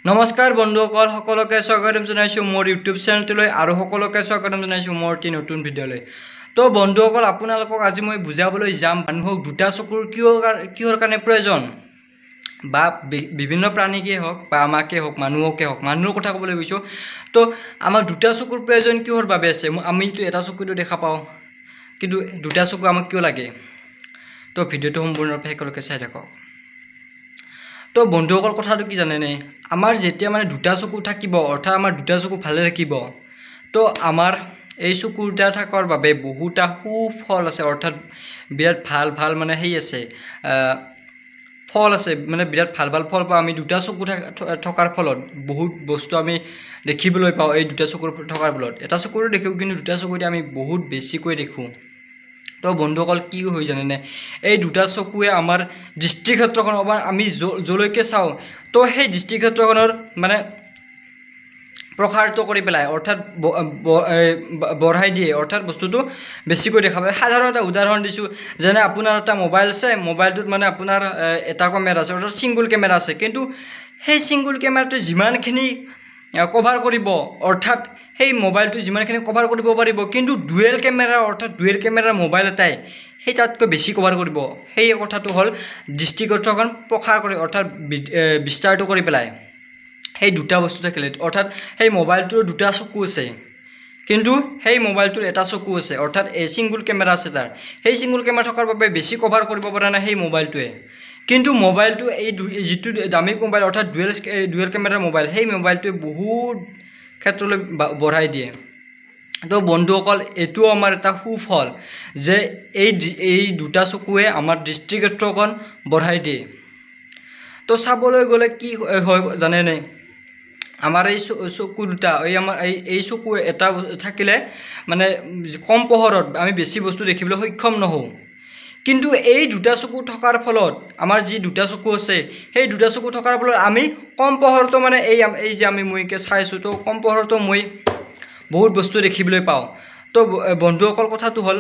নমস্কাৰ বন্ধুসকল সকলোকে স্বাগতম জনাইছোঁ মোৰ ইউটিউব চেনেলটোলৈ আৰু সকলোকে স্বাগতম জনাইছোঁ মোৰ এটি নতুন ভিডিঅ'লৈ। তো বন্ধুসকল আপোনালোকক আজি মই বুজাবলৈ যাম মানুহক দুটা চকুৰ কিহৰ কাৰণে প্ৰয়োজন বা বিভিন্ন প্ৰাণীকে হওক বা আমাকে হওক মানুহকে হওক মানুহৰ কথা ক'বলৈ গৈছোঁ। তো আমাৰ দুটা চকুৰ প্ৰয়োজন কিহৰ বাবে আছে? আমিতো এটা চকুটো দেখা পাওঁ, কিন্তু দুটা চকু আমাক কিয় লাগে? তো ভিডিঅ'টো সম্পূৰ্ণৰূপে সকলোকে চাই থাকক। তো বন্ধুসকল কথাটো কি জানেনে, আমাৰ যেতিয়া মানে দুটা চকু থাকিব অৰ্থাৎ আমাৰ দুটা চকু ভালে থাকিব, তো আমাৰ এই চকু দুটা থকাৰ বাবে বহুটা সুফল আছে, অৰ্থাৎ বিৰাট ভাল মানে সেই আছে ফল আছে, মানে বিৰাট ভাল ফল পাওঁ আমি দুটা চকু থকাৰ ফলত। বহুত বস্তু আমি দেখিবলৈ পাওঁ এই দুটা চকুৰ থকাৰ ফলত। এটা চকুৰো দেখোঁ, কিন্তু দুটা চকুতে আমি বহুত বেছিকৈ দেখোঁ। তো বন্ধুসকল কি হৈ জানেনে, এই দুটা চকুৱে আমাৰ দৃষ্টিক্ষেত্ৰখন আমি যলৈকে চাওঁ তো সেই দৃষ্টিক্ষেত্ৰখনৰ মানে প্ৰসাৰিত কৰি পেলাই, অৰ্থাৎ বঢ়াই দিয়ে, অৰ্থাৎ বস্তুটো বেছিকৈ দেখা পায়। সাধাৰণ এটা উদাহৰণ দিছোঁ, যেনে আপোনাৰ এটা মোবাইল আছে, মোবাইলটোত মানে আপোনাৰ এটা কেমেৰা আছে, অৰ্থাৎ ছিংগুল কেমেৰা আছে, কিন্তু সেই ছিংগুল কেমেৰাটো যিমানখিনি কভাৰ কৰিব, অৰ্থাৎ সেই মোবাইলটো যিমানখিনি কভাৰ কৰিব পাৰিব, কিন্তু ডুৱেল কেমেৰা অৰ্থাৎ ডুৱেল কেমেৰাৰ মোবাইল এটাই সেই তাতকৈ বেছি কভাৰ কৰিব। সেই কথাটো হ'ল দৃষ্টিক্ষেত্ৰখন প্ৰসাৰ কৰি, অৰ্থাৎ বিস্তাৰিত কৰি পেলাই। সেই দুটা বস্তু থাকিলে, অৰ্থাৎ সেই মোবাইলটোৰ দুটা চকু আছে, কিন্তু সেই মোবাইলটোৰ এটা চকু আছে, অৰ্থাৎ এই ছিংগুল কেমেৰা আছে তাৰ। সেই ছিংগুল কেমেৰা থকাৰ বাবে বেছি কভাৰ কৰিব পৰা নাই সেই মোবাইলটোৱে, কিন্তু মোবাইলটো এই যিটো দামী মোবাইল অৰ্থাৎ ডুৱেল কেমেৰাৰ মোবাইল, সেই মোবাইলটোৱে বহুত ক্ষেত্ৰলৈ বঢ়াই দিয়ে। তো বন্ধুসকল এইটোও আমাৰ এটা সুফল যে এই দুটা চকুৱে আমাৰ দৃষ্টিক্ষেত্ৰখন বঢ়াই দিয়ে। তো চাবলৈ গ'লে কি হয় জানেনে, আমাৰ এই চকু দুটা এই চকু এটা থাকিলে মানে কম পোহৰত আমি বেছি বস্তু দেখিবলৈ সক্ষম নহওঁ, কিন্তু এই দুটা চকু থকাৰ ফলত আমাৰ যি দুটা চকু আছে সেই দুটা চকু থকাৰ ফলত আমি কম পোহৰতো মানে এই যে আমি মইকে চাইছোঁ, তো কম পোহৰতো মই বহুত বস্তু দেখিবলৈ পাওঁ। তো বন্ধুসকল কথাটো হ'ল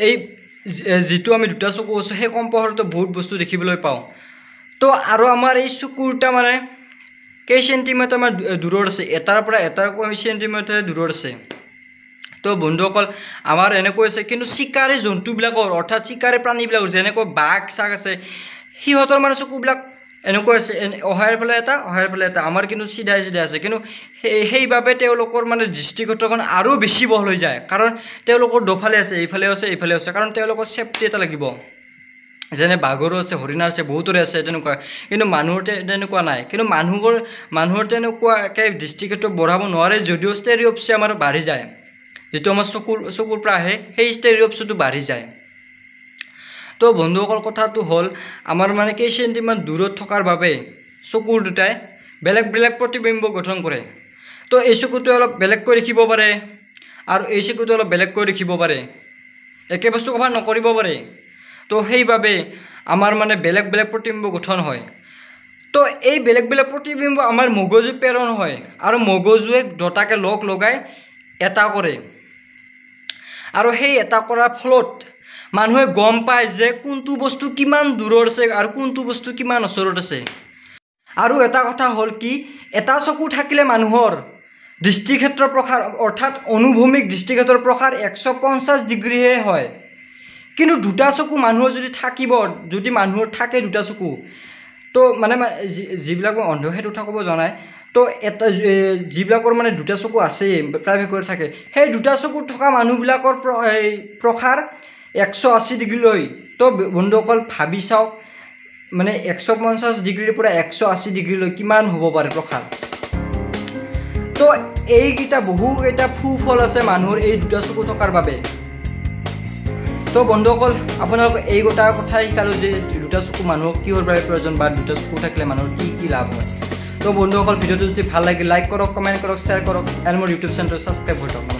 এই যিটো আমি দুটা চকু আছোঁ সেই কম পোহৰতো বহুত বস্তু দেখিবলৈ পাওঁ। তো আৰু আমাৰ এই চকু দুটা মানে কেই চেণ্টিমিটাৰ মান দূৰত আছে, এটাৰ পৰা এটাৰ চেণ্টিমিটাৰ দূৰত আছে। তো বন্ধুসকল আমাৰ এনেকৈ আছে, কিন্তু চিকাৰী জন্তুবিলাকৰ অৰ্থাৎ চিকাৰী প্ৰাণীবিলাকৰ যেনেকৈ বাঘ চাঘ আছে, সিহঁতৰ মানে চকুবিলাক এনেকৈ আছে, অহাইৰ ফালে এটা অহাইৰ ফালে এটা, আমাৰ কিন্তু চিধাই আছে, কিন্তু সেইবাবে তেওঁলোকৰ মানে দৃষ্টিক্ষেত্ৰখন আৰু বেছি বহল হৈ যায়, কাৰণ তেওঁলোকৰ দুফালে আছে, এইফালেও আছে এইফালেও আছে, কাৰণ তেওঁলোকৰ চেফটি এটা লাগিব। যেনে বাঘৰো আছে, হৰিণাৰ আছে, বহুতৰে আছে তেনেকুৱা, কিন্তু মানুহৰ তেনেকুৱা নাই। কিন্তু মানুহৰ তেনেকুৱাকৈ দৃষ্টিক্ষেত্ৰ বঢ়াব নোৱাৰে, যদিও ষ্টেৰিঅপচি আমাৰ বাঢ়ি যায়, যিটো আমাৰ চকুৰ পৰা আহে সেই ষ্টেৰিঅপচিটো বাঢ়ি যায়। তো বন্ধুসকল কথাটো হ'ল আমাৰ মানে কেই চেণ্টিমান দূৰত থকাৰ বাবে চকুৰ দুটাই বেলেগ প্ৰতিবিম্ব গঠন কৰে। তো এই চকুটোৱে অলপ বেলেগকৈ দেখিব পাৰে আৰু এই চকুটোৱে অলপ বেলেগকৈ দেখিব পাৰে, একে বস্তু কভাৰ নকৰিব পাৰে। তো সেইবাবে আমাৰ মানে বেলেগ প্ৰতিবিম্ব গঠন হয়। তো এই বেলেগ প্ৰতিবিম্ব আমাৰ মগজু প্ৰেৰণ হয়, আৰু মগজুৱে দুটাকে লগাই এটা কৰে, আৰু সেই এটা কৰাৰ ফলত মানুহে গম পায় যে কোনটো বস্তু কিমান দূৰত আছে আৰু কোনটো বস্তু কিমান ওচৰত আছে। আৰু এটা কথা হ'ল কি, এটা চকু থাকিলে মানুহৰ দৃষ্টিক্ষেত্ৰৰ প্ৰসাৰ অৰ্থাৎ অনুভূমিক দৃষ্টিক্ষেত্ৰৰ প্ৰসাৰ 150 ডিগ্ৰীহে হয়, কিন্তু দুটা চকু মানুহৰ যদি মানুহৰ থাকে দুটা চকু, তো মানে যিবিলাক মই অন্ধ সেইটো কথা ক'ব জনাই, তো যিবিলাকৰ মানে দুটা চকু আছেই প্ৰায়ভাগৰ থাকে, সেই দুটা চকু থকা মানুহবিলাকৰ প্ৰসাৰ 180 ডিগ্ৰীলৈ। তো বন্ধুসকল ভাবি চাওক, মানে 150 ডিগ্ৰীৰ পৰা 180 ডিগ্ৰীলৈ কিমান হ'ব পাৰে প্ৰসাৰ। তো এইকেইটা বহুকেইটা সুফল আছে মানুহৰ এই দুটা চকু থকাৰ বাবে। তো বন্ধুসকল আপোনালোকক এই কথাই শিকালোঁ যে দুটা চকু মানুহক কিহৰ বাবে প্ৰয়োজন বা দুটা চকু থাকিলে মানুহৰ কি লাভ হয়। তো বন্ধুসকল ভিডিঅ'টো যদি ভাল লাগে লাইক কৰক, কমেণ্ট কৰক, শ্বেয়াৰ কৰক, আৰু মোৰ ইউটিউব চেনেলটো ছাবস্ক্ৰাইব কৰি থওক।